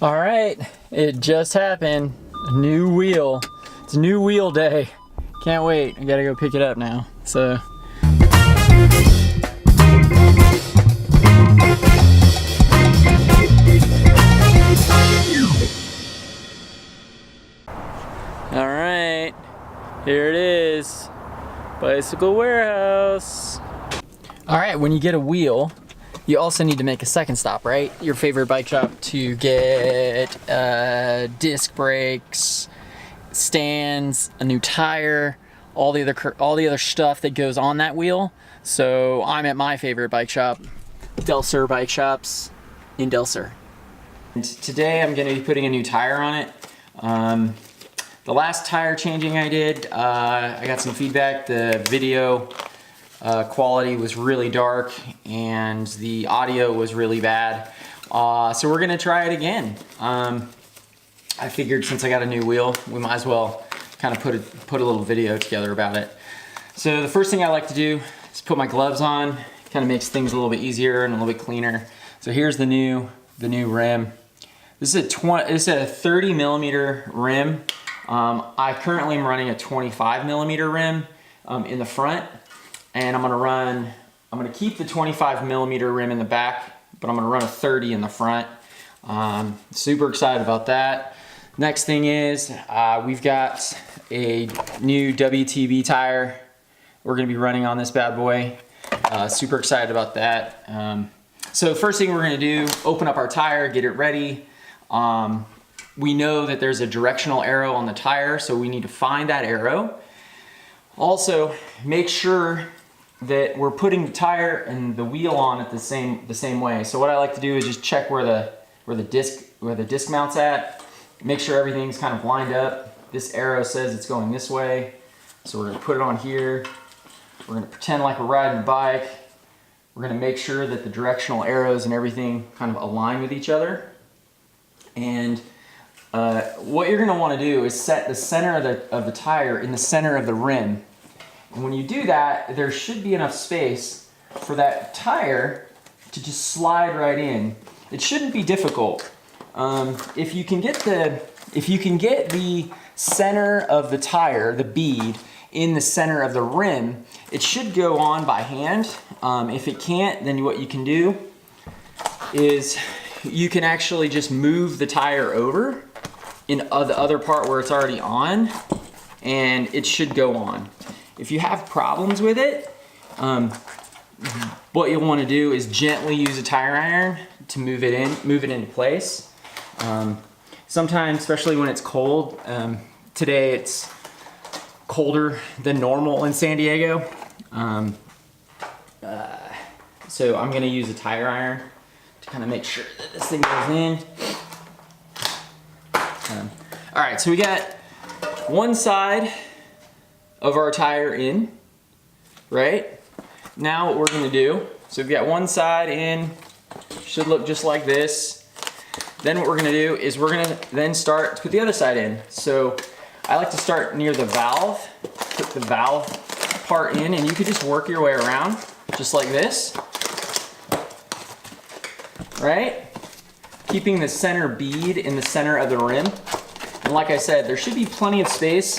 All right, it just happened. A new wheel. It's a new wheel day. Can't wait. I gotta go pick it up now. So. All right, here it is. Bicycle warehouse. All right, when you get a wheel, you also need to make a second stop, right? Your favorite bike shop to get disc brakes, stands, a new tire, all the other stuff that goes on that wheel. So I'm at my favorite bike shop, Del Sur Bike Shops in Del Sur. And today I'm going to be putting a new tire on it. The last tire changing I did, I got some feedback. The video quality was really dark and the audio was really bad. So we're gonna try it again. I figured since I got a new wheel, we might as well kind of put a little video together about it. So the first thing I like to do is put my gloves on. Kind of makes things a little bit easier and a little bit cleaner. So here's the new rim. This is a 30 millimeter rim. I currently am running a 25 millimeter rim in the front. And I'm gonna keep the 25 millimeter rim in the back, but I'm gonna run a 30 in the front. Super excited about that. Next thing is, we've got a new WTB tire. We're gonna be running on this bad boy. Super excited about that. So the first thing we're gonna do, open up our tire, get it ready. We know that there's a directional arrow on the tire, so we need to find that arrow. Also, make sure that we're putting the tire and the wheel on it the same way. So what I like to do is just check where the disc mounts at. Make sure everything's kind of lined up. This arrow says it's going this way, so we're gonna put it on here. We're gonna pretend like we're riding a bike. We're gonna make sure that the directional arrows and everything kind of align with each other. And what you're gonna want to do is set the center of the tire in the center of the rim. And when you do that, there should be enough space for that tire to just slide right in. It shouldn't be difficult. If you can get the center of the tire, the bead, in the center of the rim, it should go on by hand. If it can't, then what you can do is you can actually just move the tire over in the other part where it's already on, and it should go on. If you have problems with it, what you'll want to do is gently use a tire iron to move it into place. Sometimes, especially when it's cold, today it's colder than normal in San Diego. So I'm going to use a tire iron to kind of make sure that this thing goes in. All right, so we got one side of our tire in, right? Now what we're gonna do, so we've got one side in, should look just like this. Then what we're gonna do is we're gonna then start to put the other side in. So I like to start near the valve, put the valve part in, and you could just work your way around, just like this, right? Keeping the center bead in the center of the rim. And like I said, there should be plenty of space.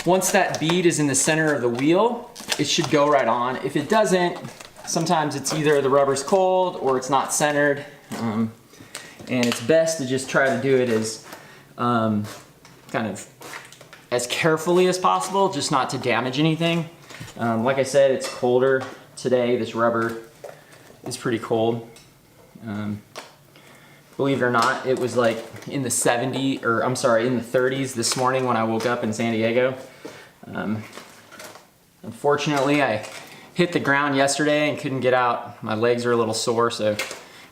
Once that bead is in the center of the wheel, it should go right on. If it doesn't, sometimes it's either the rubber's cold or it's not centered. And it's best to just try to do it as kind of as carefully as possible, just not to damage anything. Like I said, it's colder today. This rubber is pretty cold. Believe it or not, it was like in the 30s this morning when I woke up in San Diego. Unfortunately, I hit the ground yesterday and couldn't get out. My legs are a little sore, so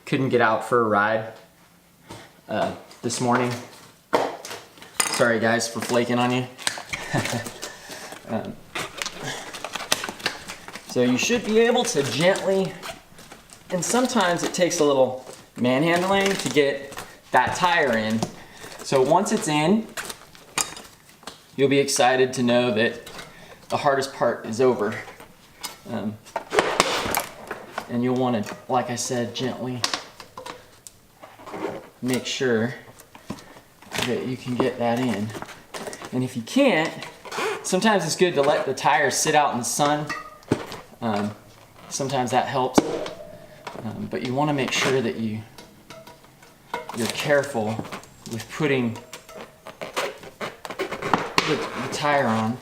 couldn't get out for a ride this morning. Sorry guys for flaking on you. So you should be able to gently, and sometimes it takes a little manhandling to get that tire in. So once it's in, you'll be excited to know that the hardest part is over. And you'll want to, like I said, gently make sure that you can get that in. And if you can't, sometimes it's good to let the tires sit out in the sun. Sometimes that helps. But you want to make sure that you're careful with putting the tire on.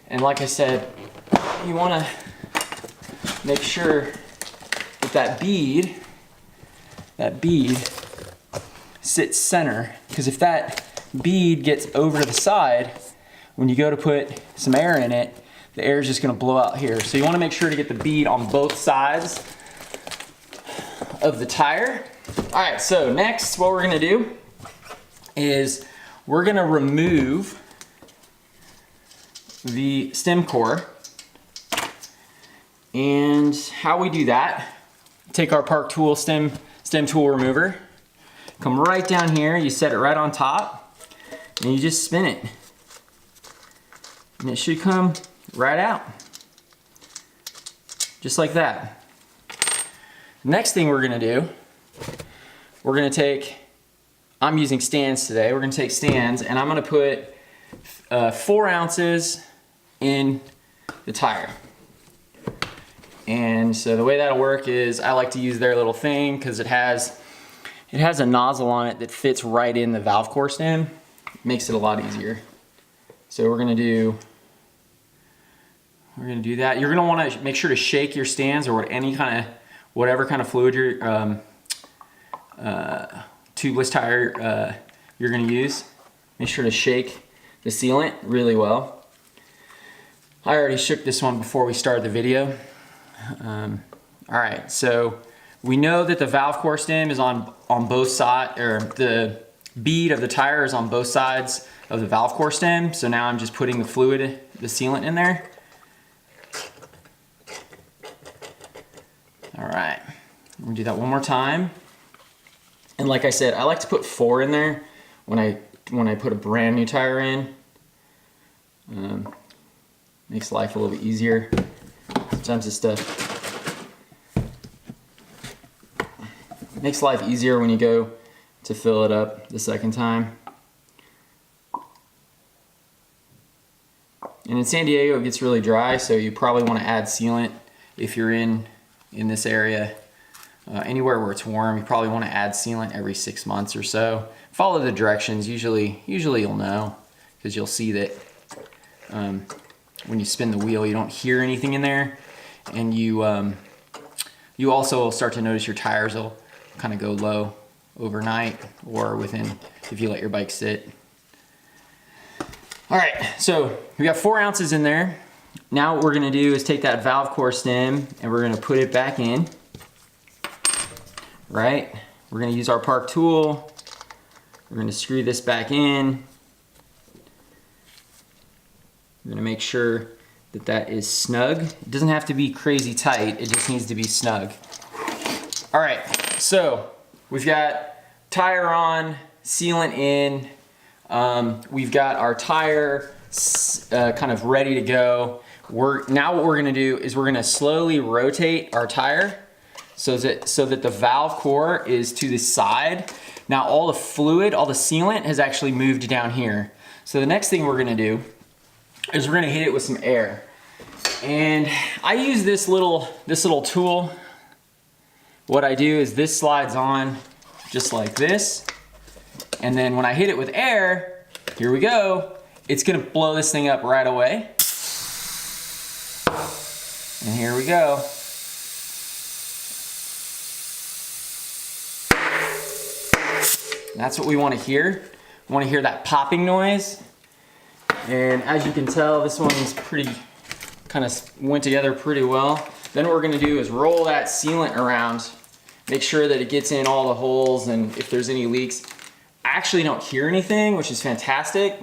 And like I said, you want to make sure that bead sits center, because if that bead gets over to the side, when you go to put some air in it, the air is just going to blow out here. So you want to make sure to get the bead on both sides of the tire. All right, so next what we're going to do is we're going to remove the stem core. And how we do that, take our Park Tool stem tool remover, come right down here, you set it right on top, and you just spin it. And it should come right out. Just like that. Next thing we're gonna do, we're gonna take, I'm using stands today, we're gonna take stands and I'm gonna put 4 ounces in the tire. And so the way that'll work is I like to use their little thing because it has a nozzle on it that fits right in the valve core stem. Makes it a lot easier. So we're gonna do that. You're gonna wanna make sure to shake your stands or whatever kind of fluid your tubeless tire you're gonna use. Make sure to shake the sealant really well. I already shook this one before we started the video. All right, so we know that the valve core stem is on both sides, or the bead of the tire is on both sides of the valve core stem. So now I'm just putting the fluid, the sealant in there. All right, I'm gonna do that one more time. And like I said, I like to put 4 in there when I put a brand new tire in. Makes life a little bit easier. Sometimes this stuff makes life easier when you go to fill it up the second time. And in San Diego it gets really dry, so you probably want to add sealant if you're in this area. Anywhere where it's warm, you probably want to add sealant every 6 months or so. Follow the directions. Usually you'll know, because you'll see that when you spin the wheel you don't hear anything in there, and you also will start to notice your tires will kind of go low overnight or if you let your bike sit. All right, so we got 4 ounces in there. Now what we're gonna do is take that valve core stem and we're gonna put it back in. Right? We're gonna use our Park tool. We're gonna screw this back in. We're gonna make sure that is snug. It doesn't have to be crazy tight, it just needs to be snug. All right, so we've got tire on, sealant in, we've got our tire kind of ready to go. Now what we're gonna do is we're gonna slowly rotate our tire so that the valve core is to the side. Now all the fluid, all the sealant has actually moved down here. So the next thing we're gonna do is we're gonna hit it with some air. And I use this little tool. What I do is this slides on just like this. And then when I hit it with air, here we go, it's gonna blow this thing up right away. And here we go. That's what we want to hear. We want to hear that popping noise. And as you can tell, this one's kind of went together pretty well. Then what we're going to do is roll that sealant around, make sure that it gets in all the holes, and if there's any leaks. I actually don't hear anything, which is fantastic.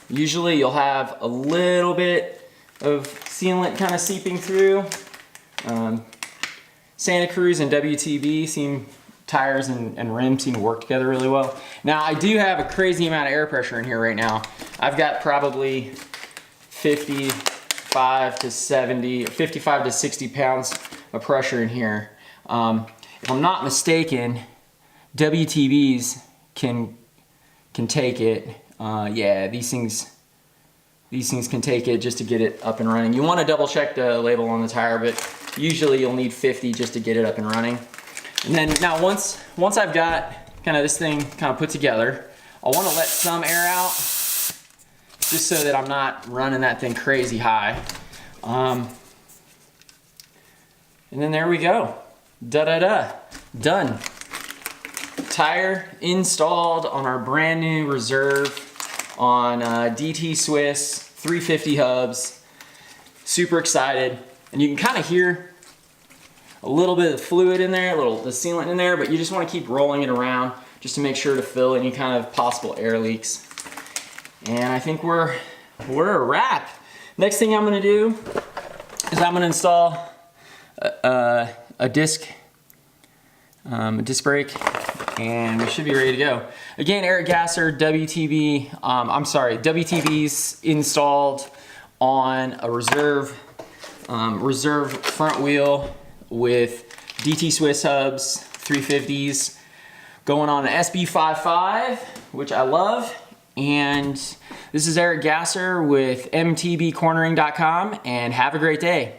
Usually you'll have a little bit of sealant kind of seeping through. Santa Cruz and WTB tires and rims seem to work together really well. Now I do have a crazy amount of air pressure in here right now. I've got probably 55 to 60 pounds of pressure in here. If I'm not mistaken, WTBs can take it. Yeah, these things can take it just to get it up and running. You want to double check the label on the tire, but usually you'll need 50 just to get it up and running. And then now once I've got kind of this thing kind of put together, I want to let some air out just so that I'm not running that thing crazy high. And then there we go. Done. Tire installed on our brand new Reserve on DT Swiss 350 hubs. Super excited. And you can kind of hear a little bit of fluid in there, the sealant in there, but you just want to keep rolling it around just to make sure to fill any kind of possible air leaks. And I think we're a wrap. Next thing I'm going to do is I'm going to install a disc brake, and we should be ready to go. Again, Eric Gasser, WTB's installed on a Reserve front wheel with DT Swiss hubs, 350s, going on an SB55, which I love. And this is Eric Gasser with MTBCornering.com, and have a great day.